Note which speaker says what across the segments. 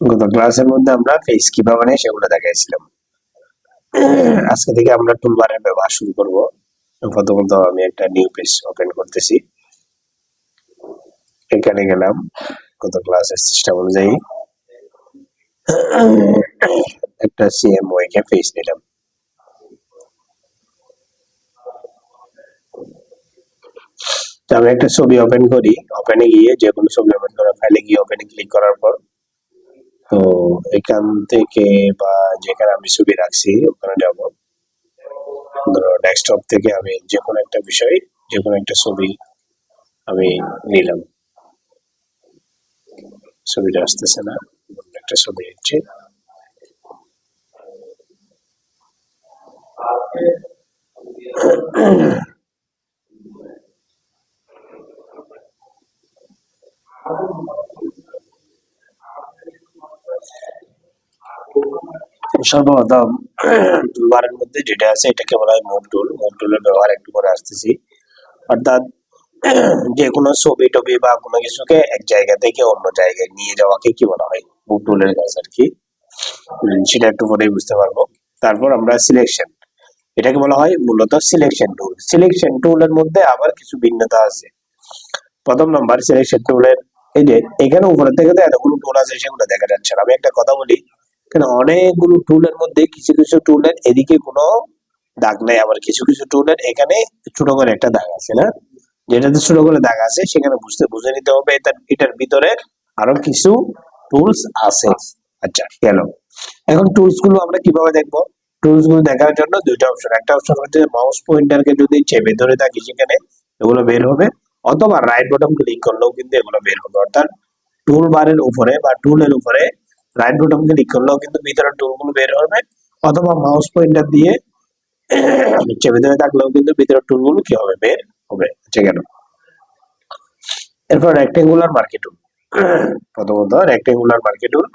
Speaker 1: গত ক্লাসের মধ্যে আমরা ফেস কিভাবে বানাই সেগুলো দেখাইছিলাম। আজকে থেকে আমরা টুলবারের ব্যবহার শুরু করব। প্রথমত আমি একটা নিউ পেজ ওপেন করতেছি। এখানে গেলাম, গত ক্লাসের সিস্টেম অনুযায়ী একটা সিএমওয়াই কে পেজ নিলাম। তো আমি একটা ছবি ওপেন করি, ওপেনে গিয়ে যে কোনো ছবি ওপেন করার ফাইলে গিয়ে ওপেনে ক্লিক করার পর তো এখান থেকে বা যেখানে আমি ছবি রাখছি ওখানে যাব। ধরো ডেস্কটপ থেকে আমি যে কোনো একটা বিষয়, যে কোনো একটা ছবি আমি নিলাম। ছবিটা আসতেছে না, একটা ছবি নিচ্ছি। সর্বপ্রথম টুলবারের মধ্যে যেটা আছে এটাকে বলা হয় মুভ টুল। মুভ টুলের ব্যবহার একটু করে আসতেছি। অর্থাৎ যে কোনো ছবি টবি বা কোনো কিছুকে এক জায়গা থেকে অন্য জায়গায় নিয়ে যাওয়াকে কি বলা হয়, মুভ টুলের কাজ আর কি। সেটা একটু পরেই বুঝতে পারবো। তারপর আমরা সিলেকশন, এটাকে বলা হয় মূলত সিলেকশন টুল। সিলেকশন টুলের মধ্যে আবার কিছু ভিন্নতা আছে। প্রথম নাম্বার সিলেকশন টুলের, এই যে এখানে উপরে থেকে তো এতগুলো টুল আছে সেগুলো দেখা যাচ্ছে না। আমি একটা কথা বলি, কেন অনেকগুলো টুলের মধ্যে কিছু কিছু টুলের এদিকে কোনো দাগ নাই, আবার কিছু কিছু টুলের এখানে ছোট করে একটা দাগ আছে না, যেটাতে ছোট করে দাগ আছে সেখানে বুঝে নিতে হবে এটার ভিতরে আরো কিছু টুলস আছে। আচ্ছা গেল। এখন টুলস গুলো আমরা কিভাবে দেখবো? টুলস গুলো দেখার জন্য দুইটা অপশন, একটা অপশন হচ্ছে মাউস পয়েন্টারকে যদি চেপে ধরে থাকি সেখানে এগুলো বের হবে, অথবা রাইট বাটন ক্লিক করলেও কিন্তু এগুলো বের হবে। অর্থাৎ টুল বারের উপরে বা টুলের উপরে রাইট বাটন ক্লিক করলেও কিন্তু ভিতরে টুলগুলো বের হবে, অথবা মাউস পয়েন্টার দিয়ে চেপে ধরে থাকলেও কিন্তু ভিতরে টুলগুলো কি হবে, বের হবে। আচ্ছা গেল। এরপর রেক্টেঙ্গুলার মার্কি টুল। প্রথমত রেক্টেঙ্গুলার মার্কি টুল,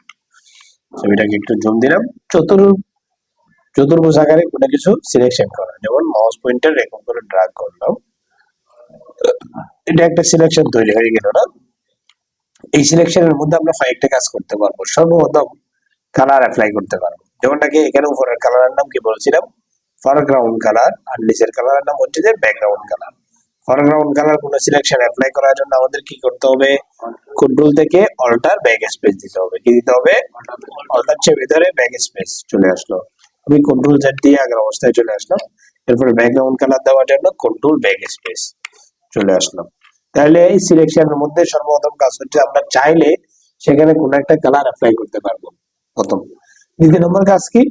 Speaker 1: ছবিটাকে একটু জুম দিলাম। চতুর্ভুজ আকারে কোনো কিছু সিলেকশন করা, যেমন মাউস পয়েন্টার এরকম করে ড্রাগ করলাম, এটা একটা সিলেকশন তৈরি হয়ে গেল না? এই সিলেকশনের মধ্যে আমরা কয়েকটা কাজ করতে পারবো। সর্বপ্রথম কালার অ্যাপ্লাই করতে পারবো, যেমনটাকে এখানে উপরের কালারের নাম কি বলছিলাম, ফরগ্রাউন্ড কালার, আর নিচের কালারের নাম হচ্ছে যে ব্যাকগ্রাউন্ড কালার। ফরগ্রাউন্ড কালার কোনো সিলেকশন অ্যাপ্লাই করার জন্য আমাদের কি করতে হবে, কন্ট্রোল থেকে অল্টার ব্যাক স্পেস দিতে হবে। কি দিতে হবে? অল্টার চেপে ধরে ব্যাক স্পেস চলে আসলো। আমি কন্ট্রোল জেড দিয়ে আগের অবস্থায় চলে আসলাম। এরপরে ব্যাকগ্রাউন্ড কালার দেওয়ার জন্য কন্ট্রোল ব্যাক স্পেস চলে আসলাম। তাহলে এই সিলেকশনের মধ্যে সর্বপ্রথম কাজ হচ্ছে আমরা চাইলে সেখানে কোনো একটা কালার অ্যাপ্লাই করতে পারবো প্রথম। দ্বিতীয় নম্বর কাজ কি,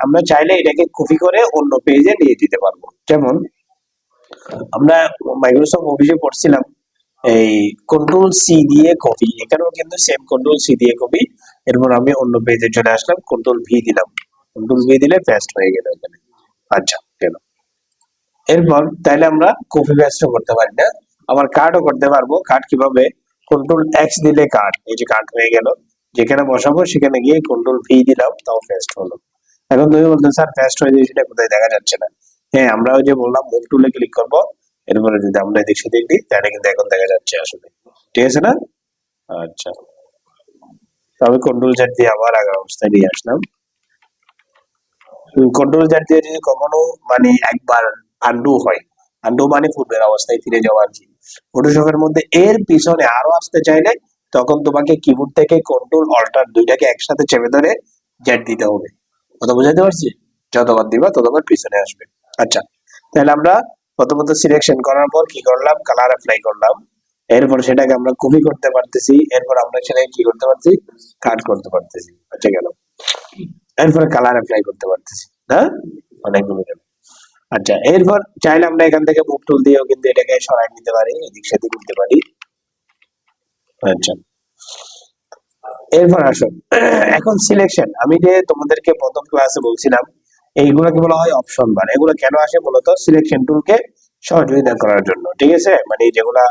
Speaker 1: আমরা চাইলে এটাকে কপি করে অন্য পেজে নিয়ে দিতে পারবো। যেমন আমরা মাইক্রোসফট অফিসে পড়ছিলাম এই কন্ট্রোল সি দিয়ে কপি, এখানেও কিন্তু সেম কন্ট্রোল সি দিয়ে কপি। এরপর আমি অন্য পেজে চলে আসলাম, কন্ট্রোল ভি দিলাম, কন্ট্রোল ভি দিলে পেস্ট হয়ে গেল এখানে। আচ্ছা গেল। এরপর তাইলে আমরা কপি পেস্টও করতে পারি না, আবার কার্ডও করতে পারবো। কার্ড কিভাবে? কন্ট্রোল এক্স দিলে কার্ড, এই যে কার্ড হয়ে গেল। যেখানে বসাবো সেখানে গিয়ে কন্ট্রোল ভি দিলাম, তাও পেস্ট হলো। এখন তুমি বলতে স্যার পেস্ট হয়ে যায় সেটা কোথায় দেখা যাচ্ছে না? হ্যাঁ, আমরা ওই যে বললাম মুভ টুলে ক্লিক করবো, এরপরে যদি আমরা এদিক সেদিক দিই তাহলে কিন্তু এখন দেখা যাচ্ছে আসলে। ঠিক আছে না? আচ্ছা, তো আমি কন্ট্রোল জেড দিয়ে আবার আগের অবস্থায় নিয়ে আসলাম। কন্ট্রোল জেড দিয়ে যদি কখনো মানে একবার আন্ডু হয়, আন্ডু মানে পূর্বের অবস্থায় ফিরে যাওয়া আর কি। ফটোশপের মধ্যে এর পিছনে আরো আসতে চাইলে তখন তোমাকে কিবোর্ড থেকে কন্ট্রোল অল্টার দুইটাকে একসাথে চেপে ধরে জেড দিতে হবে। কথা বুঝাতে পারছি? যতবার দিবা ততবার পিছনে আসবে। আচ্ছা, তাহলে আমরা প্রথমত সিলেকশন করার পর কি করলাম, কালার অ্যাপ্লাই করলাম। এরপর সেটাকে আমরা কপি করতে পারতেছি, এরপর আমরা সেটাকে কি করতে পারছি, কাট করতে পারতেছি। আচ্ছা গেল। এরপরে কালার অ্যাপ্লাই করতে পারতেছি না, অনেকগুলো গেল। আচ্ছা, এরপর চাইলে আমরা এখান থেকে মুভ টুল দিয়েও কিন্তু এটাকে সরাই নিতে পারি, এদিক সেদিক নিতে পারি। আচ্ছা, এরপর আসো এখন সিলেকশন। আমি যে তোমাদেরকে প্রথম ক্লাসে বলছিলাম এইগুলোকে বলা হয় অপশন বার। এগুলো কেন আসে? মূলত সিলেকশন টুলকে সহযোগিতা করার জন্য। ঠিক আছে, মানে যেগুলা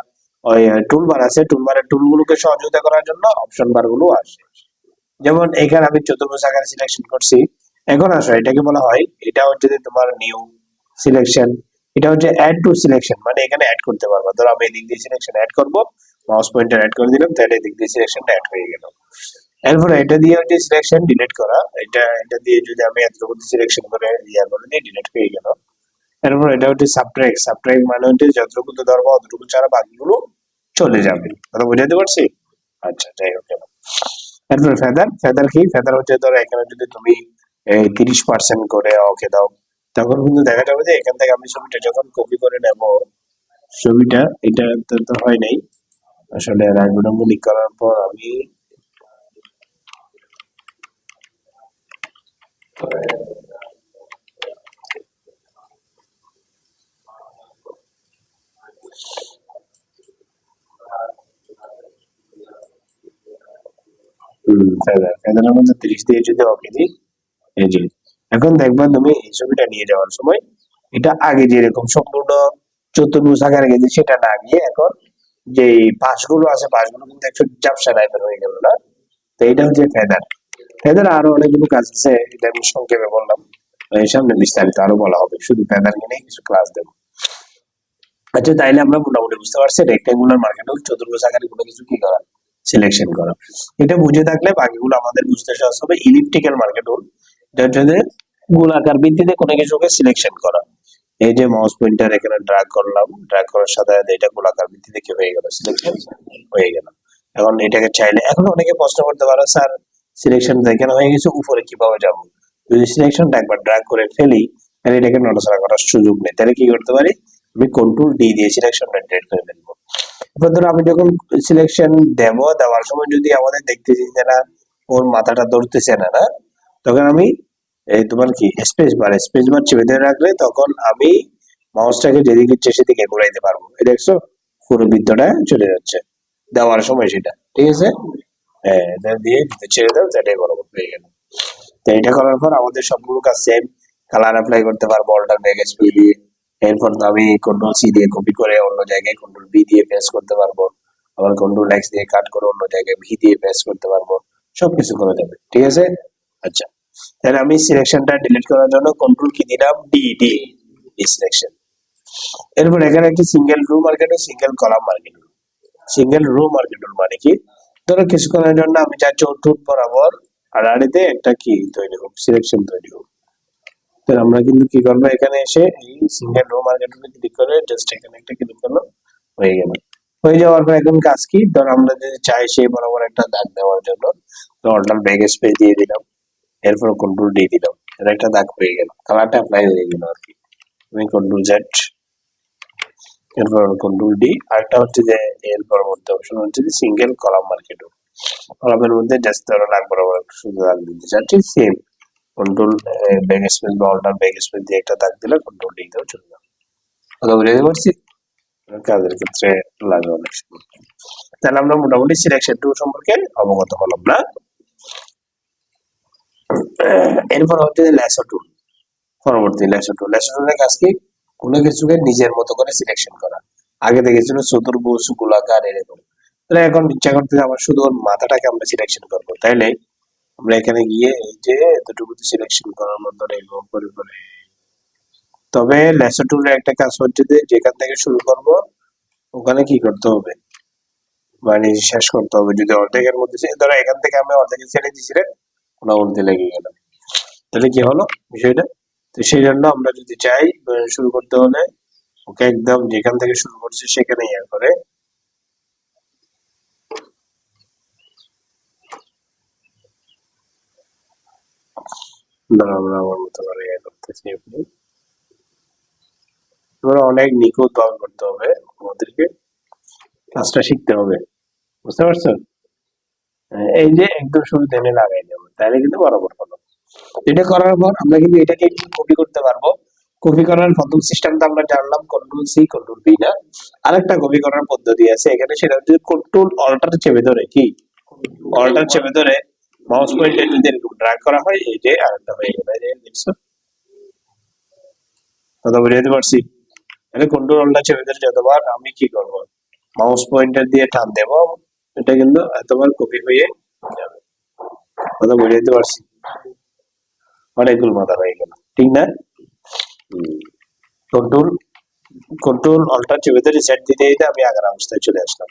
Speaker 1: ওই টুল বার আছে, টুল বারের টুলগুলোকে সহযোগিতা করার জন্য অপশন বার গুলো আসে। যেমন এখানে আমি চতুর্ভুজ আকারে সিলেকশন করছি। এখন আসো এটাকে বলা হয়, এটা হচ্ছে যে তোমার নিউ সিলেকশন। এটা হচ্ছে অ্যাড টু সিলেকশন, মানে এখানে অ্যাড করতে পারবো। ধরো আমি এদিক দিয়ে সিলেকশন অ্যাড করবো, মাউস পয়েন্টার অ্যাড করে দিলাম, তাহলে এদিক দিয়ে সিলেকশনটা অ্যাড হয়ে গেল। এরপরে এটা দিয়ে হচ্ছে সিলেকশন ডিলিট করা, এটা দিয়ে যদি আমি এতটুকু সিলেকশন করে করে দিয়ে ডিলিট হয়ে গেল। এরপর এটা হচ্ছে সাবট্রাক্ট, সাবট্রাক্ট মানে হচ্ছে যতটুকু তো ধরবো অতটুকু ছাড়া বাকিগুলো চলে যাবে। কথা বুঝাতে পারছি? আচ্ছা, যাই হোক। এরপর ফেদার, ফেদার কি? ফেদার হচ্ছে ধরো এখানে যদি তুমি 30% করে ওকে দাও, তখন কিন্তু দেখা যাবে যে এখান থেকে আমি ছবিটা যখন কপি করে নেব, ছবিটা এটা তো হয় নাই আসলে। রাইট ক্লিক করার পর আমি ফেদার, ফেদারের মধ্যে 30 দিয়ে যদি ওকে দিই, এই যে এখন দেখবা তুমি এই ছবিটা নিয়ে যাওয়ার সময় এটা আগে যেরকম সম্পূর্ণ চতুর্ভুজ আকারে গেছে সেটা না গিয়ে এখন যে পাশগুলো আছে পাশগুলো কিন্তু একটু ঝাপসা টাইপের হয়ে গেল না? তো এটা হচ্ছে ফেদার। ফেদার আরো অনেকগুলো কাজ আছে, এটা আমি সংক্ষেপে বললাম। এই সামনে বিস্তারিত আরো বলা হবে, শুধু ফেদার নিয়ে কিছু ক্লাস দেবো। আচ্ছা, তাইলে আমরা মোটামুটি বুঝতে পারছি রেক্টেঙ্গুলার মার্কেট হল চতুর্ভুজ আকারে কোনো কিছু কি করা, সিলেকশন করা। এটা বুঝে থাকলে বাকিগুলো আমাদের বুঝতে সহজ হবে। ইলিপ্টিক্যাল মার্কেট হল এটা হচ্ছে গোলাকার ভিত্তিতে কোনো কিছুকে সিলেকশন করা। এই যে মাউস পয়েন্টার এখানে ড্র্যাগ করলাম, ড্র্যাগ করার সাথে সাথে এটা গোলাকার ভিত্তিতে কি হয়ে গেল, সিলেকশন হয়ে গেল। এখন এটাকে চাইলে, এখন অনেকে প্রশ্ন করতে পারো স্যার সিলেকশন এখানে হয়ে গেছে, উপরে কিভাবে যাব? যদি সিলেকশনটা একবার ড্র্যাগ করে ফেলি তাহলে এটাকে নড়াচড়া করার সুযোগ নেই, তাহলে কি করতে পারি, আমি কন্ট্রোল ডি দিয়ে সিলেকশনটা ডিলিট করে ফেলবো। এবার ধরো আমি যখন সিলেকশন দেব, দেওয়ার সময় যদি আমাদের দেখতেছি যে না ওর মাথাটা ধরতেছে না, না, তখন আমি এই তোমার কি স্পেস বার চেপে ধরে রাখলে তখন আমি মাউসটাকে যেদিকে ইচ্ছে সেদিকে ঘুরাইতে পারবো। এই দেখছো পুরো বৃত্তটা চলে যাচ্ছে দেওয়ার সময় সেটা, ঠিক আছে? হ্যাঁ, এটা দিয়ে ছেড়ে দাও, সেটাই বরাবর হয়ে গেল। তো এটা করার পর আমাদের সবগুলো কাজ সেম, কালার অ্যাপ্লাই করতে পারবো অল্টার ব্যাকস্পেস দিয়ে। এরপর তো আমি কন্ট্রোল সি দিয়ে কপি করে অন্য জায়গায় কন্ট্রোল বি দিয়ে পেস্ট করতে পারবো, আবার কন্ট্রোল এক্স দিয়ে কাট করে অন্য জায়গায় ভি দিয়ে পেস্ট করতে পারবো, সবকিছু করা যাবে, ঠিক আছে? আচ্ছা, তাহলে আমি সিলেকশনটা ডিলিট করার জন্য কন্ট্রোল কি দিলাম, ডি ডি, সিলেকশন। এরপর এখানে একটি সিঙ্গেল রো মার্কেট ও single column marked. Single row marked মানে কি, ধরো কিছুক্ষণের জন্য আমি চাচ্ছি চতুর্থ বরাবর আড়াআড়িতে একটা কি তৈরি হোক, সিলেকশন তৈরি হোক। তো আমরা কিন্তু কি করবো, এখানে এসে এই সিঙ্গেল রো মার্কেট ক্লিক করে জাস্ট এখানে একটা ক্লিক করলো, হয়ে গেল। হয়ে যাওয়ার পর এখন কাজ কি, ধর আমরা যদি চাই সেই বরাবর একটা দাগ দেওয়ার জন্য, তো অল্টার ব্যাক স্পেস দিয়ে দিলাম, এরপর কন্ট্রোল ডি দিলাম, এর একটা দাগ হয়ে গেল, কালারটা অ্যাপ্লাই হয়ে গেল আর কি। আমি কন্ট্রোল জেড, এরপর কন্ট্রোল ডি। আরেকটা হচ্ছে যে এর পরবর্তী অপশন হচ্ছে যে সিঙ্গেল কলাম মার্কেট। কলামের মধ্যে জাস্ট ধরো দাগ বরাবর শুধু দাগ দিতে চাচ্ছি, সেম কন্ট্রোল ব্যাক স্পেস বা অল্টার ব্যাক স্পেস দিয়ে একটা দাগ দিলে কন্ট্রোল ডি দিতেও চলে যাবে। কথা বুঝতে পারছি? কাজের ক্ষেত্রে লাগে অনেক সময়। তাহলে আমরা মোটামুটি সিলেকশন টুল সম্পর্কে অবগত হলাম না? এরপর হচ্ছে ল্যাসো টুল। পরবর্তী ল্যাসো টুল, ল্যাসো টুলের কাজ কি, কোনো কিছুকে নিজের মতো করে সিলেকশন করা। আগে দেখেছিল চতুর্ভুজ গোলাকার এরকম, তাহলে এখন ইচ্ছা করতে আমার শুধু ওর মাথাটাকে আমরা সিলেকশন করবো, তাইলে আমরা এখানে গিয়ে এই যে এতটুকু সিলেকশন করার মতো এরকম করে করে। তবে ল্যাসো টুলের একটা কাজ হচ্ছে যে যেখান থেকে শুরু করব ওখানে কি করতে হবে, মানে শেষ করতে হবে। যদি অর্ধেকের মধ্যে ধরো এখান থেকে আমি অর্ধেকে ছেড়ে দিয়েছিলেন, ওনা উল্টে লেগে গেল, তাহলে কি হলো বিষয়টা? তো সেই জন্য আমরা যদি চাই শুরু করতে হলে ওকে একদম যেখান থেকে শুরু করছি সেখানে ইয়ে করে আমরা আমার মতো করে ইয়ে করতেছি। আপনি তোমরা অনেক নিখুঁত ভাবে করতে হবে, আমাদেরকে কাজটা শিখতে হবে, বুঝতে পারছো? এই যে একদম শুরু টেনে লাগাই দেবো, তাহলে কিন্তু বরাবর হলো। এটা করার পর আমরা কিন্তু এটাকে কপি করতে পারবো। কপি করার প্রথম সিস্টেমটা আমরা জানলাম কন্ট্রোল সি কন্ট্রোল বি না, আরেকটা কপি করার পদ্ধতি আছে এখানে, সেটা হচ্ছে কন্ট্রোল অল্টার চেপে ধরে কি, অল্টার চেপে ধরে মাউস পয়েন্টে যদি এরকম ড্র্যাগ করা হয়, এই যে আরেকটা হয়ে গেল, এই যে দেখছো? কথা বুঝাতে পারছি? তাহলে কন্ট্রোল অল্টার চেপে ধরে যতবার আমি কি করব, মাউস পয়েন্টার দিয়ে টান দেব, এটা কিন্তু এতবার কপি হয়ে যাবে। কথা বুঝাতে পারছি? অনেকগুলো মাথা হয়ে গেল, ঠিক না? কন্ট্রোল কন্ট্রোল অল্টার চেপে ধরে রিসেট দিতে দিতে আমি আগের অবস্থায় চলে আসলাম।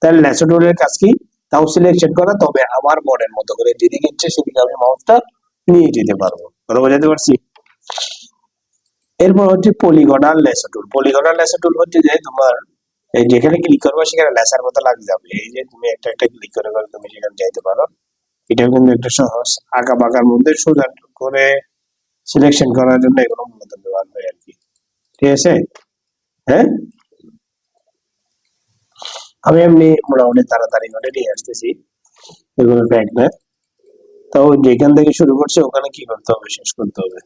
Speaker 1: তাহলে ল্যাসো টুলের কাজ কি, তাও সিলেকশন করা, তবে আমার মনের মতো করে যেদিকে ইচ্ছে সেদিকে আমি মাউসটা নিয়ে যেতে পারবো। কথা বোঝাতে পারছি? এরপর হচ্ছে পলিগনাল লেসো টুল। পলিগনাল লেসো টুল হচ্ছে যে তোমার এই যেখানে ক্লিক করবে সেখানে লেসার মতো লাগ যাবে, এই যে তুমি একটা একটা ক্লিক করে করে তুমি সেখানে যাইতে পারো। এটা কিন্তু একটা সহজ, আঁকা বাঁকার মধ্যে সোজা করে সিলেকশন করার জন্য এগুলো মূলত ব্যবহার হয় আর কি। ঠিক আছে? হ্যাঁ, আমি এমনি মোটামুটি তাড়াতাড়ি করে নিয়ে আসতেছি, এগুলো ফ্যাক্ট না। তো যেখান থেকে শুরু করছে ওখানে কি করতে হবে, শেষ করতে হবে।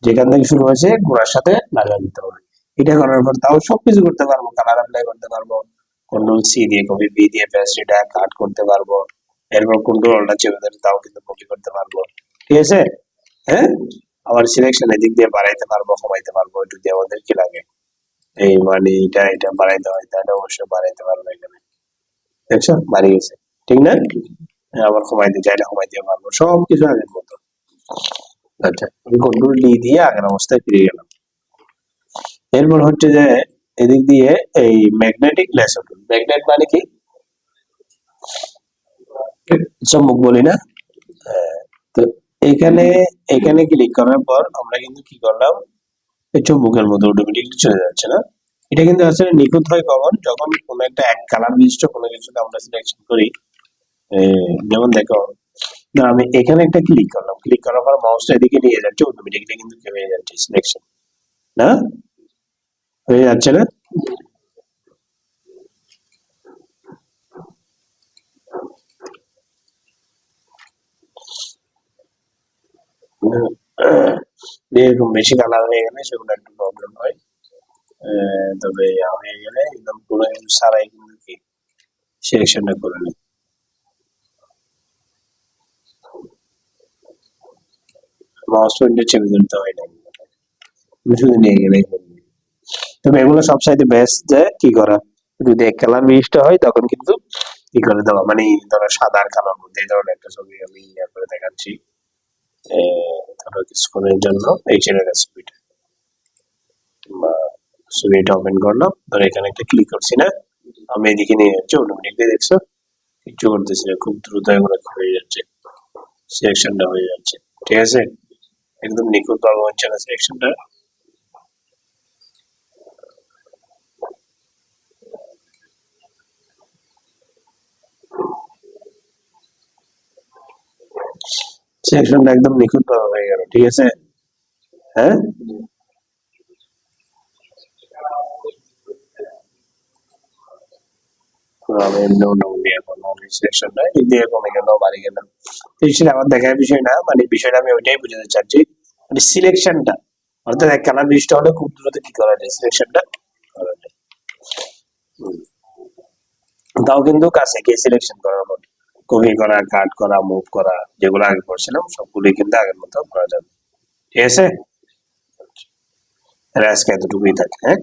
Speaker 1: যেখান থেকে শুরু হয়েছে গোড়ার সাথে লাগা দিতে হবে। এটা করার পর তাও সবকিছু করতে পারবো, কালার অ্যাপ্লাই করতে পারবো, কন্ট্রোল সি দিয়ে কপি, বি দিয়ে পেস্ট এটা কাট করতে পারবো, এরপর কন্ট্রোলটা চেপে ধরে তাও কিন্তু কপি করতে পারবো। ঠিক আছে? হ্যাঁ, আবার সিলেকশন এদিক দিয়ে বাড়াইতে পারবো, কমাইতে পারবো, একটু দিয়ে আমাদের কি লাগে এই মানে এটা এটা বাড়াইতে হয়, তাহলে অবশ্যই বাড়াইতে পারবো এখানে। দেখছো বাড়ি গেছে, ঠিক না? হ্যাঁ, আবার কমাইতে চাইলে কমাইতে পারবো, সবকিছু আগের মতো। আচ্ছা, আমি কন্ট্রোল ডি দিয়ে আগের অবস্থায় ফিরে গেলাম। এরপর হচ্ছে যে এদিক দিয়ে এই ম্যাগনেটিক লেসো টুল। ম্যাগনেট মানে কি? চুম্বক বলি না? তো এখানে এখানে ক্লিক করার পর আমরা কিন্তু কি করলাম, এই চুম্বকের মতো অটোমেটিকলি চলে যাচ্ছে না? এটা কিন্তু আসলে নিখুঁত হয় কখন, যখন কোনো একটা এক কালার বিশিষ্ট কোনো কিছুকে আমরা সিলেকশন করি। যেমন দেখো, না আমি এখানে একটা ক্লিক করলাম, ক্লিক করার পর মাউসটা এদিকে নিয়ে যাচ্ছে, অটোমেটিকলি কিন্তু কি হয়ে যাচ্ছে সিলেকশন, না হয়ে যাচ্ছে না? এরকম বেশি কালার হয়ে গেলে সেগুলো একটু প্রবলেম হয়। তবে হয়ে গেলে একদম পুরো সারাই কিন্তু কি সিলেকশনটা করে নিই, মাউস পয়েন্টার চেপে ধরতে হয় না, শুধু নিয়ে গেলেই হবে। তবে এগুলো সব সাইডে বেস্ট যে কি করা, যদি এক কালার মিক্সড হয় তখন কিন্তু কি করে দেওয়া, মানে ধরো সাদা আর কালোর মধ্যে এই ধরনের একটা ছবি আমি ইয়ে করে দেখাচ্ছি। ধরো কিছুক্ষণের জন্য এই ছেড়ে রেসিপিটা বা ছবিটা ওপেন করলাম, ধরো এখানে একটা ক্লিক করছি না, আমি এদিকে নিয়ে যাচ্ছি, অটোমেটিকলি দেখছো কিচ্ছু করতেছি না, খুব দ্রুত এগুলো হয়ে যাচ্ছে, সিলেকশনটা হয়ে যাচ্ছে। ঠিক আছে? একদম নিখুঁত ভাবে হচ্ছে না সিলেকশনটা। সিলেকশনটা একদম নিখুঁত ভাবে হয়ে গেল। ঠিক আছে? হ্যাঁ, আমি এমনি মোটামুটি এখন সিলেকশনটা এই দিয়ে কমে গেল, বাড়ি গেল, এই ছিল আমার দেখার বিষয় না, মানে বিষয়টা আমি ওইটাই বুঝাতে চাচ্ছি, মানে সিলেকশনটা, অর্থাৎ এক কালার বিশিষ্ট হলে খুব দ্রুত কি করা যায়, সিলেকশনটা করা যায়। হুম। তাও কিন্তু কাছে গিয়ে সিলেকশন করার পর কপি করা, কাট করা, মুভ করা, যেগুলো আগে করছিলাম সবগুলোই কিন্তু আগের মতো করা যাবে। ঠিক আছে? আজকে এতটুকুই থাকে। হ্যাঁ।